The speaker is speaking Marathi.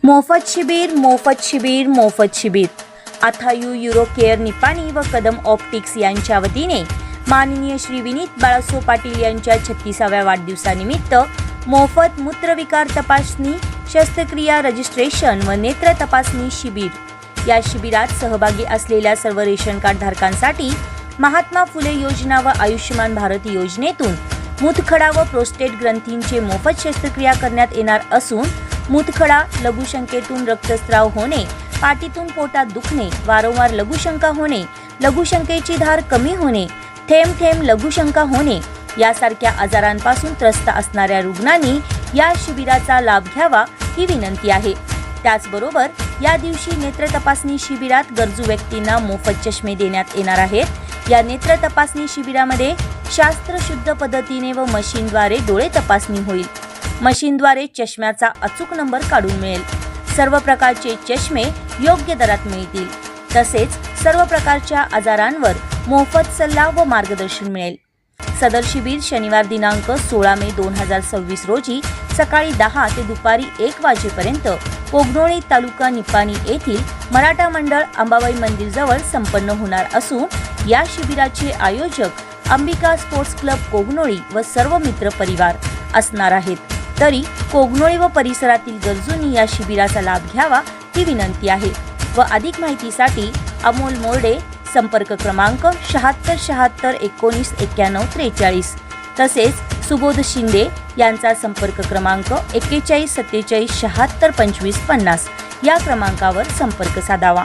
मोफत शिबिर मोफत शिबिर मोफत शिबिर अथायू युरो केअर निपाणी व कदम ऑप्टिक्स यांच्या वतीने माननीय श्री विनीत बाळासो पाटील यांच्या 36व्या वाढदिवसानिमित्त मोफत मूत्रविकार तपासणी, शस्त्रक्रिया रजिस्ट्रेशन व नेत्र तपासणी शिबिर। या शिबिरात सहभागी असलेल्या सर्व रेशन कार्ड धारकांसाठी महात्मा फुले योजना व आयुष्यमान भारत योजनेतून मूतखडा व प्रोस्टेट ग्रंथींचे मोफत शस्त्रक्रिया करण्यात येणार असून मूतखडा, लघुशंकेतून रक्तस्राव होणे, पाठीतून पोटात दुखणे, वारंवार लघुशंका होणे, लघुशंकेची धार कमी होणे, थेंब थेंब लघुशंका होणे यासारख्या आजारांपासून त्रस्त असणाऱ्या रुग्णांनी या शिबिराचा लाभ घ्यावा ही विनंती आहे। त्याचबरोबर या दिवशी नेत्र तपासणी शिबिरात गरजू व्यक्तींना मोफत चष्मे देण्यात येणार आहेत। या नेत्र तपासणी शिबिरामध्ये शास्त्रशुद्ध पद्धतीने व मशीनद्वारे डोळे तपासणी होईल। मशीनद्वारे चष्म्याचा अचूक नंबर काढून मिळेल। सर्व प्रकारचे चष्मे योग्य दरात मिळतील। तसेच सर्व प्रकारच्या आजारांवर मोफत सल्ला व मार्गदर्शन मिळेल। सदर शिबिर शनिवार दिनांक 16 मे 2026 रोजी सकाळी 10 ते दुपारी 1 वाजेपर्यंत कोगनोळी तालुका निपाणी येथील मराठा मंडळ अंबाबाई मंदिर जवळ संपन्न होणार असून या शिबिराचे आयोजक अंबिका स्पोर्ट्स क्लब कोगनोळी व सर्व मित्र परिवार असणार आहेत। तरी कोगनोळी व परिसरातील गरजूंनी या शिबिराचा लाभ घ्यावा ही विनंती आहे व अधिक माहितीसाठी अमोल मोरडे, संपर्क क्रमांक 76 76 19 91 43, तसेच सुबोध शिंदे यांचा संपर्क क्रमांक 41 47 76 25 50 या क्रमांकावर संपर्क साधावा।